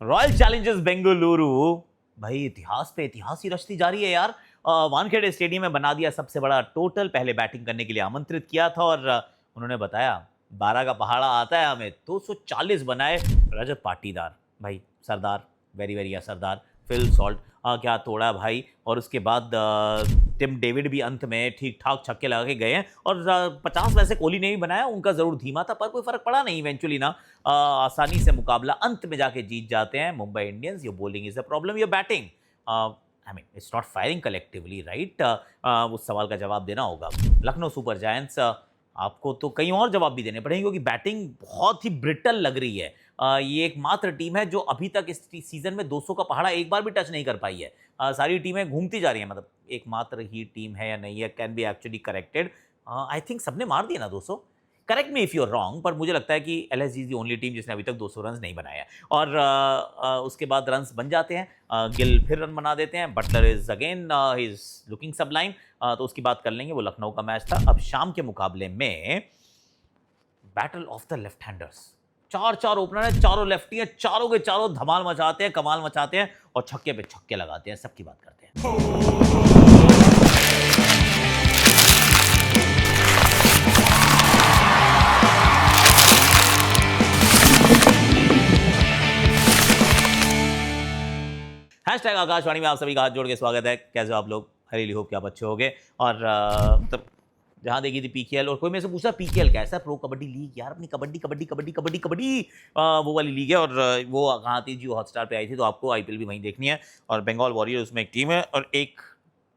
Royal Challengers Bengaluru भाई इतिहास पे इतिहास ही रचती जा रही है यार। वानखेड़े स्टेडियम में बना दिया सबसे बड़ा टोटल। पहले बैटिंग करने के लिए आमंत्रित किया था और उन्होंने बताया 12 का पहाड़ा आता है हमें, 240 बनाए रजत पाटीदार भाई, सरदार, वेरी वेरी सरदार फिल सॉल्ट। क्या तोड़ा भाई। और उसके बाद टिम डेविड भी अंत में ठीक ठाक छक्के लगा के गए हैं और 50 वैसे कोहली ने भी बनाया, उनका जरूर धीमा था पर कोई फर्क पड़ा नहीं। इवेंचुअली ना आसानी से मुकाबला अंत में जाके जीत जाते हैं Mumbai Indians. Your bowling is a problem, your batting I mean it's not firing collectively right. उस सवाल का जवाब देना होगा। लखनऊ सुपर जायंट्स, आपको तो कई और जवाब भी देने पड़ेंगे क्योंकि बैटिंग बहुत ही ब्रिटल लग रही है। ये एकमात्र टीम है जो अभी तक इस सीजन में 200 का पहाड़ा एक बार भी टच नहीं कर पाई है। सारी टीमें घूमती जा रही हैं, मतलब एकमात्र ही टीम है या नहीं है, can be actually corrected. I think सबने मार दिया ना 200। Correct me if you are wrong, पर मुझे लगता है कि LSG is the only team जिसने अभी तक 200 रन नहीं बनाया है। और उसके बाद रन्स बन जाते हैं। गिल फिर रन बना देते हैं। Buttler is again he is looking sublime. तो उसकी बात कर लेंगे, वो लखनऊ का मैच था। अब शाम के मुकाबले में battle of the left handers. चार ओपनर है, चारों लेफ्टी है, चारों के चारों धमाल मचाते हैं, कमाल मचाते हैं और छक्के पे छक्के लगाते हैं। सबकी बात करते हैं। हैशटैग आकाशवाणी में आप सभी का हाथ जोड़ के स्वागत है। कैसे हो आप लोग? आई रियली होप कि आप अच्छे होंगे। और मतलब जहाँ देखी थी पीकेएल, और कोई मेरे से पूछा पीकेएल कैसा है? प्रो कबड्डी लीग यार, अपनी कबड्डी कबड्डी कबड्डी कबड्डी कबड्डी वो वाली लीग है। और वो कहाँ थी? जियो हॉटस्टार पे आई थी, तो आपको आईपीएल भी वहीं देखनी है। और बंगाल वॉरियर्स उसमें एक टीम है और एक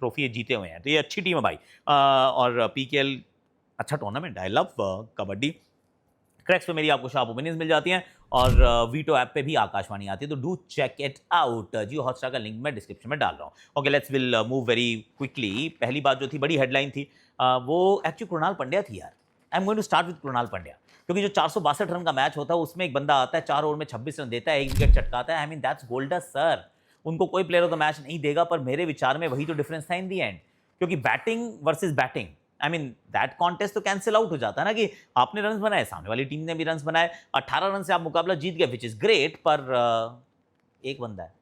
ट्रॉफी जीते हुए हैं, तो ये अच्छी टीम है भाई। और पीकेएल अच्छा tournament, I love kabaddi. Cracks पे मेरी आपको शार्प ओपिनियंस मिल जाती हैं और वीटो ऐप पे भी आकाशवाणी आती है, तो do check it out. Jio Hotstar का लिंक मैं डिस्क्रिप्शन में डाल रहा हूँ। Okay, let's will move very quickly. पहली बात जो थी, बड़ी हेडलाइन थी, वो एक्चुअली कृणाल पंड्या थी यार। I am going to start with Krunal Pandya, क्योंकि जो 462 रन का मैच होता है उसमें एक बंदा आता है, 4 ओवर में 26 रन देता है, एक विकेट चटकाता है। I mean that's gold sir. उनको कोई प्लेयर ऑफ द मैच नहीं देगा, पर मेरे विचार में वही तो डिफरेंस था इन दी एंड, क्योंकि batting versus batting, I mean that contest तो कैंसिल आउट हो जाता है ना, कि आपने रन बनाए, सामने वाली टीम ने भी रन बनाए, 18 रन से आप मुकाबला जीत गए, विच इज ग्रेट। पर एक बंदा है,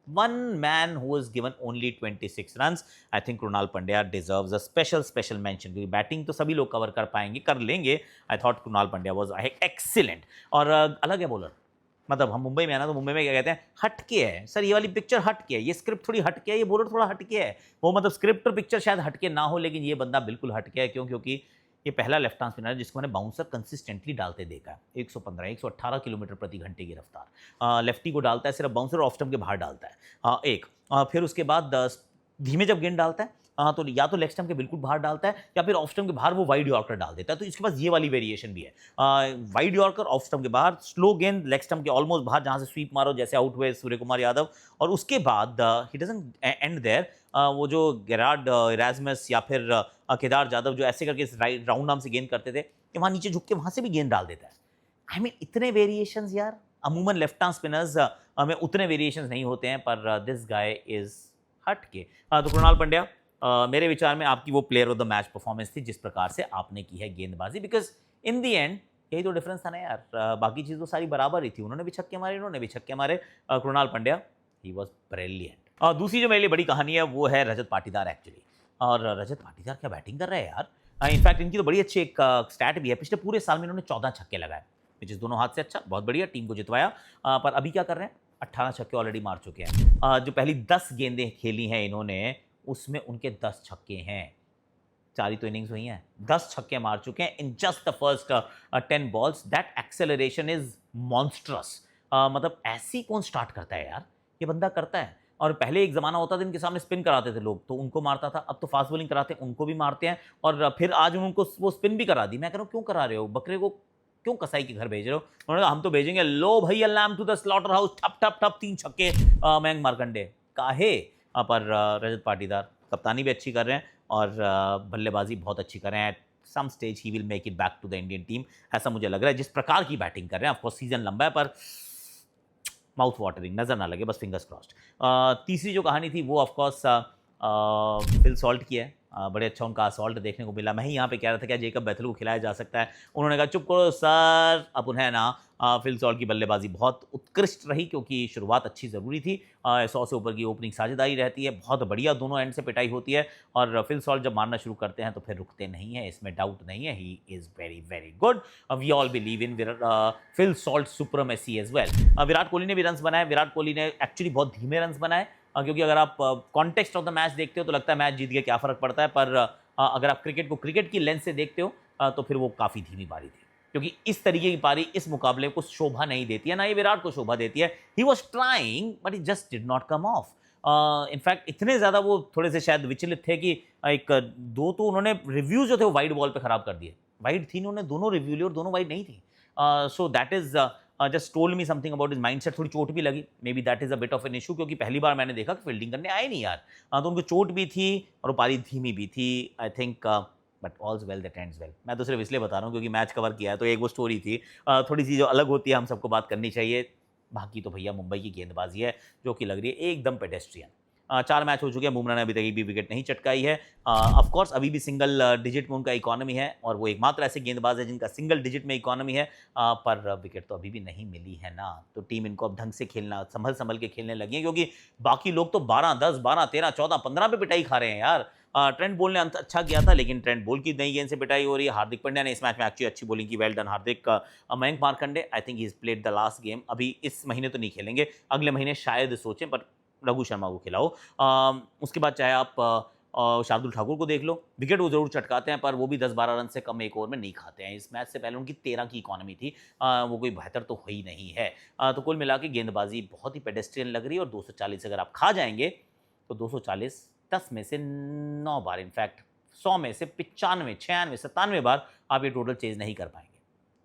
one man who is given only 26 run. I think Krunal Pandya deserves a special mention, क्योंकि बैटिंग तो सभी लोग कवर कर पाएंगे, कर लेंगे। I thought Krunal Pandya was excellent. और अलग है बॉलर, मतलब हम मुंबई में है ना, तो मुंबई में क्या कहते हैं, हटके है सर, ये वाली पिक्चर हटके है, ये स्क्रिप्ट थोड़ी हटके है, ये बॉलर थोड़ा हटके है। वो मतलब स्क्रिप्ट और पिक्चर शायद हटके ना हो, लेकिन ये बंदा बिल्कुल हटके है। क्यों? क्योंकि ये पहला लेफ्ट आर्म स्पिनर है जिसको मैंने बाउंसर कंसिस्टेंटली डालते देखा है। 115 118 किलोमीटर प्रति घंटे की रफ्तार लेफ्टी को डालता है, सिर्फ बाउंसर ऑफ स्टंप के बाहर डालता है। फिर उसके बाद धीमे जब गेंद डालता है तो या तो लेग स्टंप के बिल्कुल बाहर डालता है, या फिर ऑफ स्टंप के बाहर वो वाइड यॉर्कर डाल देता है। तो इसके पास ये वाली वेरिएशन भी है, वाइड यॉर्कर ऑफ स्टंप के बाहर, स्लो गेंद लेग स्टंप के ऑलमोस्ट बाहर, जहां से स्वीप मारो, जैसे आउट हुए सूर्य कुमार यादव। और उसके बाद ही डजंट एंड देयर, वो जो गेरार्ड इरास्मस या फिर केदार जाधव जो ऐसे करके राउंड आर्म से गेंद करते थे, कि वहां नीचे झुक के वहां से भी गेंद डाल देता है। आई मीन इतने वेरिएशंस यार, अमूमन लेफ्ट आर्म स्पिनर्स में उतने वेरिएशंस नहीं होते हैं, पर दिस गाय इज हट के। तो कृणाल पंड्या मेरे विचार में आपकी वो player of the match performance थी, जिस प्रकार से आपने की है गेंदबाजी, बिकॉज इन दी एंड यही तो डिफरेंस था ना यार। बाकी चीज़ तो सारी बराबर ही थी, उन्होंने भी छक्के मारे, इन्होंने भी छक्के मारे। Krunal Pandya he was brilliant. दूसरी जो मेरे लिए बड़ी कहानी है वो है रजत पाटीदार एक्चुअली। और रजत पाटीदार क्या बैटिंग कर रहे हैं यार। इनफैक्ट इनकी तो बड़ी अच्छी एक स्टैट भी है, पिछले पूरे साल में इन्होंने 14 छक्के लगाए, विच इज दोनों हाथ से अच्छा, बहुत बढ़िया, टीम को जितवाया। पर अभी क्या कर रहे हैं, 18 छक्के ऑलरेडी मार चुके हैं। जो पहली 10 गेंदें खेली हैं इन्होंने, उसमें उनके 10 छक्के हैं। 4 ही तो इनिंग्स हुई हैं, 10 छक्के मार चुके हैं in just the first 10 balls. That acceleration is monstrous. मतलब ऐसी कौन स्टार्ट करता है यार, ये बंदा करता है। और पहले एक ज़माना होता था इनके सामने स्पिन कराते थे लोग, तो उनको मारता था। अब तो फास्ट बॉलिंग कराते हैं, उनको भी मारते हैं। और फिर आज उनको वो स्पिन भी करा दी। मैं कह रहा हूँ क्यों करा रहे हो, बकरे को क्यों कसाई के घर भेज रहे हो? उन्होंने कहा हम तो भेजेंगे, लो भैया lamb to the slaughter house, ठप ठप ठप 3 छक्के मयंक मार्कंडे काहे। पर रजत पाटीदार कप्तानी भी अच्छी कर रहे हैं और बल्लेबाजी बहुत अच्छी कर रहे हैं। Some stage he will make it back to the Indian team, ऐसा मुझे लग रहा है, जिस प्रकार की बैटिंग कर रहे हैं। ऑफकोर्स सीजन लंबा है, पर माउथ वाटरिंग, नजर ना लगे, बस फिंगर्स क्रॉस्ड। तीसरी जो कहानी थी वो ऑफकोर्स फिल सॉल्ट की है। बड़े अच्छा उनका असॉल्ट देखने को मिला। मैं ही यहाँ पे कह रहा था क्या जेकब बैथल को खिलाया जा सकता है, उन्होंने कहा चुप करो सर, अब उन्हें ना फिल सॉल्ट की बल्लेबाजी बहुत उत्कृष्ट रही क्योंकि शुरुआत अच्छी ज़रूरी थी। 100 से ऊपर की ओपनिंग साझेदारी रहती है, बहुत बढ़िया दोनों एंड से पिटाई होती है और फिल सॉल्ट जब मारना शुरू करते हैं तो फिर रुकते नहीं हैं, इसमें डाउट नहीं है। He is very very good. We all believe in Phil Salt supremacy as well. Virat Kohli ने भी रन्स बनाए। विराट कोहली ने एक्चुअली बहुत धीमे रन्स बनाए क्योंकि अगर आप कॉन्टेक्स्ट ऑफ द मैच देखते हो तो लगता है मैच जीत गया, क्या फ़र्क पड़ता है, पर अगर आप क्रिकेट को क्रिकेट की लेंस से देखते हो तो फिर वो काफ़ी धीमी पारी थी क्योंकि इस तरीके की पारी इस मुकाबले को शोभा नहीं देती है, ना ये विराट को शोभा देती है। He was trying but he just did not come of. In fact इतने ज़्यादा वो थोड़े से शायद विचलित थे कि एक दो तो उन्होंने रिव्यू जो थे वो वाइड बॉल पे खराब कर दिए। वाइड थी, उन्होंने दोनों रिव्यू लिए और दोनों वाइड नहीं थी। So that is just told me something about his mindset. थोड़ी चोट भी लगी, may be that is a bit of an issue क्योंकि पहली बार मैंने देखा कि फील्डिंग करने आए नहीं यार। तो उनको चोट भी थी और वो पारी धीमी भी थी। I think but all's well that ends well. मैं तो सिर्फ इसलिए बता रहा हूँ क्योंकि मैच कवर किया है तो एक वो स्टोरी थी थोड़ी सी जो अलग होती है, हम सबको बात करनी चाहिए। बाकी तो भैया मुंबई की गेंदबाजी है जो कि लग रही है एकदम पेडेस्ट्रियन। 4 मैच हो चुके हैं, बुमराह ने अभी तक एक भी विकेट नहीं चटकाई है। ऑफ कोर्स अभी भी सिंगल डिजिट में उनका इकोनॉमी है और वो एकमात्र ऐसे गेंदबाज है जिनका सिंगल डिजिट में इकोनॉमी है, पर विकेट तो अभी भी नहीं मिली है ना। तो टीम इनको अब ढंग से खेलना, संभल के खेलने लगी है क्योंकि बाकी लोग तो 12, 10, 12, 13, 14, 15 पे पिटाई खा रहे हैं यार। ट्रेंट बोल ने अच्छा किया था लेकिन ट्रेंट बोल की नई गेंद से पिटाई हो रही है। हार्दिक पांड्या ने इस मैच में एक्चुअली अच्छी बॉलिंग की, well done Hardik. Mayank Markande, I think he is played the last game. अभी इस महीने तो नहीं खेलेंगे, अगले महीने शायद सोचें, पर रघु शर्मा को खिलाओ। उसके बाद चाहे आप शार्दुल ठाकुर को देख लो, विकेट वो जरूर चटकाते हैं पर वो भी 10-12 रन से कम एक ओवर में नहीं खाते हैं। इस मैच से पहले उनकी 13 की इकोनॉमी थी, वो कोई बेहतर तो हुई नहीं है। तो कुल मिला के गेंदबाजी बहुत ही पेडेस्ट्रियन लग रही है और 240 अगर आप खा जाएंगे तो 240 10 में से 9 बार, इनफैक्ट 100 में से 95, 96, 97 बार आप ये टोटल चेज नहीं कर पाएंगे।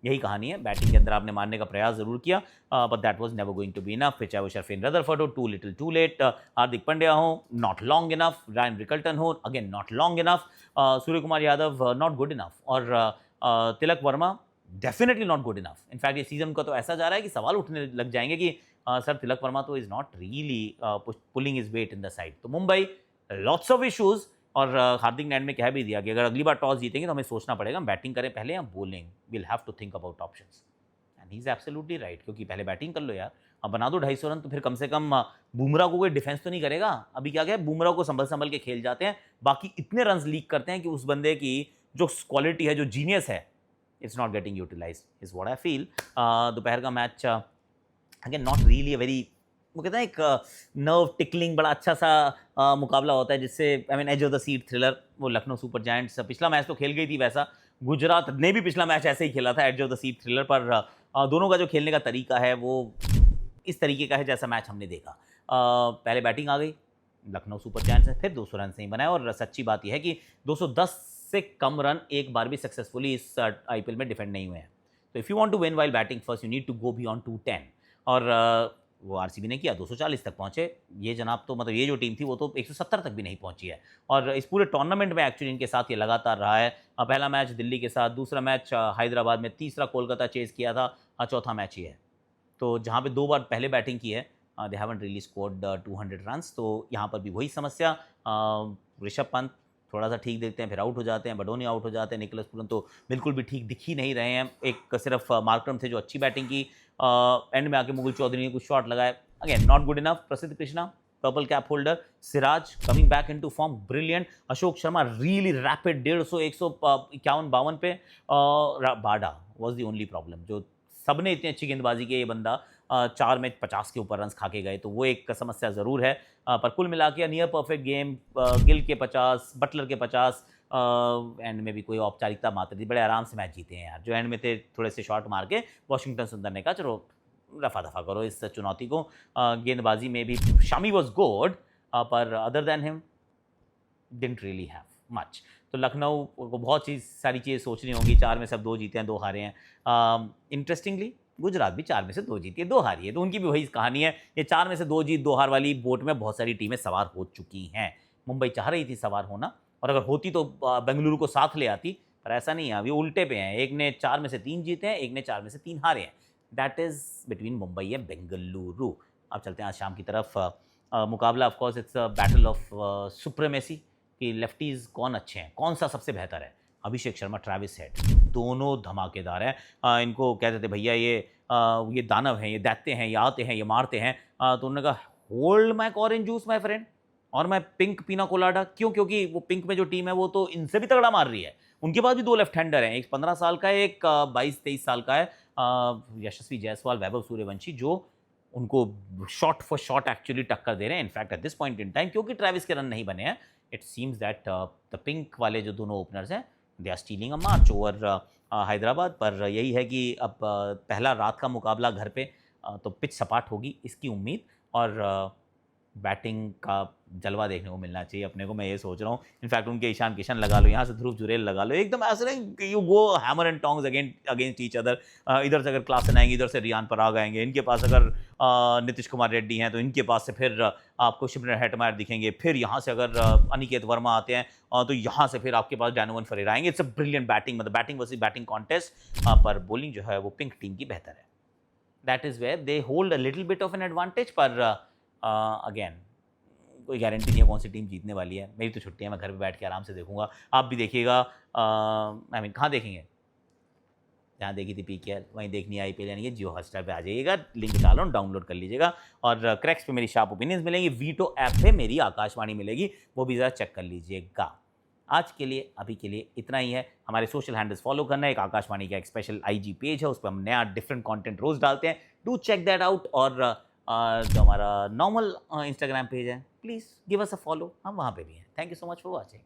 यही कहानी है। बैटिंग के अंदर आपने मारने का प्रयास जरूर किया but that was never going to be enough. फिर चाहे वो शर्फिन रदरफोर्ड हो, too little too late, Hardik Pandya हो, not long enough, Ryan Rickelton हो, again not long enough, Surya Kumar Yadav not good enough और Tilak Varma definitely not good enough. In fact ये season का तो ऐसा जा रहा है कि सवाल उठने लग जाएंगे कि सर तिलक वर्मा तो is not really pulling is weight in the side. तो मुंबई लॉट्स ऑफ इशूज और हार्दिक ने एंड में कह भी दिया कि अगर अगली बार टॉस जीतेंगे तो हमें सोचना पड़ेगा हम बैटिंग करें पहले या bowling, will have to think about options and he is absolutely right क्योंकि पहले बैटिंग कर लो यार। अब बना दो 250 रन तो फिर कम से कम बुमराह को कोई डिफेंस तो नहीं करेगा। अभी क्या है, बुमराह को संभल के खेल जाते हैं, बाकी इतने रन लीक करते हैं कि उस बंदे की जो क्वालिटी है, जो जीनियस है, it's not getting utilize is what I feel. दोपहर का match again not really a very, वो कहते हैं एक नर्व टिकलिंग बड़ा अच्छा सा मुकाबला होता है जिससे I mean edge of the seat thriller. वो लखनऊ सुपर जायंट्स पिछला मैच तो खेल गई थी वैसा, गुजरात ने भी पिछला मैच ऐसे ही खेला था edge of the seat thriller, पर दोनों का जो खेलने का तरीका है वो इस तरीके का है जैसा मैच हमने देखा। पहले बैटिंग आ गई लखनऊ सुपर जायंट्स ने, फिर 200 रन से ही बनाया और सच्ची बात यह है कि 210 से कम रन एक बार भी सक्सेसफुली इस IPL में डिफेंड नहीं हुए हैं। तो if you want to win while batting first you need to go beyond 210 और वो RCB ने किया, 240 तक पहुंचे। ये जनाब तो मतलब ये जो टीम थी वो तो 170 तक भी नहीं पहुंची है और इस पूरे टूर्नामेंट में एक्चुअली इनके साथ ये लगातार रहा है। पहला मैच दिल्ली के साथ, दूसरा मैच हैदराबाद में, तीसरा कोलकाता चेज किया था, चौथा मैच ही है। तो जहाँ पे 2 बार पहले बैटिंग की है they haven't really scored 200 runs. तो यहाँ पर भी वही समस्या। ऋषभ पंत थोड़ा सा ठीक देखते हैं फिर आउट हो जाते हैं, बडोनी आउट हो जाते हैं, निकोलस पूरन तो बिल्कुल भी ठीक दिख ही नहीं रहे हैं। एक सिर्फ मार्करम थे जो अच्छी बैटिंग की, एंड में आके मुगल चौधरी ने कुछ शॉट लगाए, again not good enough. Prasidh Krishna purple cap holder, Siraj coming back into form brilliant, Ashok Sharma really rapid 150, 151, 52 पे, बाडा वाज द ओनली प्रॉब्लम। जो सबने इतनी अच्छी गेंदबाजी की, ये बंदा 4 में 50 के ऊपर रन्स खा के गए, तो वो एक समस्या ज़रूर है। पर कुल मिला के नियर परफेक्ट गेम, गिल के 50, बटलर के 50, एंड में भी कोई औपचारिकता मात्र थी, बड़े आराम से मैच जीते हैं यार। जो एंड में थे थोड़े से शॉट मार के वॉशिंगटन सुंदर ने कहा चलो रफा दफा करो इस चुनौती को। गेंदबाजी में भी शामी वॉज गुड पर other than him didn't really have much. तो लखनऊ को बहुत सारी चीज़ें सोचनी होंगी। 4 में सब 2 जीते हैं, 2 हारे हैं। इंटरेस्टिंगली गुजरात भी 4 में से 2 जीती है, 2 हारी है, तो उनकी भी वही कहानी है। ये 4 में से 2 जीत 2 हार वाली बोट में बहुत सारी टीमें सवार हो चुकी हैं। मुंबई चाह रही थी सवार होना और अगर होती तो बेंगलुरु को साथ ले आती, पर ऐसा नहीं है। अभी उल्टे पे हैं, एक ने 4 में से 3 जीते हैं, एक ने 4 में से 3 हारे हैं। That is between Mumbai and Bengaluru. अब चलते हैं आज शाम की तरफ। मुकाबला of course it's a battle of supremacy कि लेफ्टीज़ कौन अच्छे हैं, कौन सा सबसे बेहतर है। अभिषेक शर्मा, ट्रेविस हेड, दोनों धमाकेदार हैं। इनको कहते थे भैया ये दानव हैं, ये दैत्य हैं, ये आते हैं, ये मारते हैं। तो उन्होंने कहा hold my orange juice my friend, और मैं पिंक पीना कोलाडा। क्यों? क्योंकि वो पिंक में जो टीम है वो तो इनसे भी तगड़ा मार रही है। उनके पास भी 2 लेफ्ट हैंडर हैं, एक 15 साल का है, एक 22-23 साल का है, यशस्वी जायसवाल, वैभव सूर्यवंशी, जो उनको शॉट फॉर शॉट एक्चुअली टक्कर दे रहे हैं। In fact at this point in time, क्योंकि ट्रेविस के रन नहीं बने हैं, it seems that the pink वाले जो दोनों ओपनर्स हैं, they are stealing a march over Hyderabad. पर यही है कि अब पहला रात का मुकाबला घर पे, तो पिच सपाट होगी इसकी उम्मीद, और बैटिंग का जलवा देखने को मिलना चाहिए अपने को, मैं ये सोच रहा हूँ। इनफैक्ट उनके ईशान किशन लगा लो, यहाँ से ध्रुव जुरेल लगा लो, एकदम ऐसे नहीं you go hammer and tongs against each other. इधर से अगर क्लासन आएंगे, इधर से रियान पराग आएंगे, इनके पास अगर नीतीश कुमार रेड्डी हैं तो इनके पास से फिर आपको शिमरन हेटमायर दिखेंगे, फिर यहाँ से अगर अनिकेत वर्मा आते हैं तो यहाँ से फिर आपके पास डैनोवन फरेरा आएंगे। इट्स अ ब्रिलियंट बैटिंग, मतलब बैटिंग वर्सेस बैटिंग कॉन्टेस्ट। पर बॉलिंग जो है वो पिंक टीम की बेहतर है। That is where they hold a little bit of an advantage. पर अगेन कोई गारंटी नहीं है कौन सी टीम जीतने वाली है। मेरी तो छुट्टी है, मैं घर पे बैठ के आराम से देखूंगा, आप भी देखिएगा। आई मीन कहाँ देखेंगे? जहाँ देखी थी पीकेएल वहीं देखनी है आईपीएल, यानी कि जियो हॉटस्टार पे आ जाइएगा, लिंक डाल रहा हूँ, डाउनलोड कर लीजिएगा। और क्रैक्स पे मेरी शार्प ओपिनियंस मिलेंगी, वीटो ऐप पे मेरी आकाशवाणी मिलेगी, वो भी ज़रा चेक कर लीजिएगा। आज के लिए, अभी के लिए इतना ही है। हमारे सोशल हैंडल्स फॉलो करना है, एक आकाशवाणी का एक स्पेशल आईजी पेज है, उस पर हम नया डिफरेंट कंटेंट रोज डालते हैं, डू चेक दैट आउट। और जो हमारा नॉर्मल इंस्टाग्राम पेज है, please give us a follow, हम वहाँ पे भी हैं। Thank you so much for watching.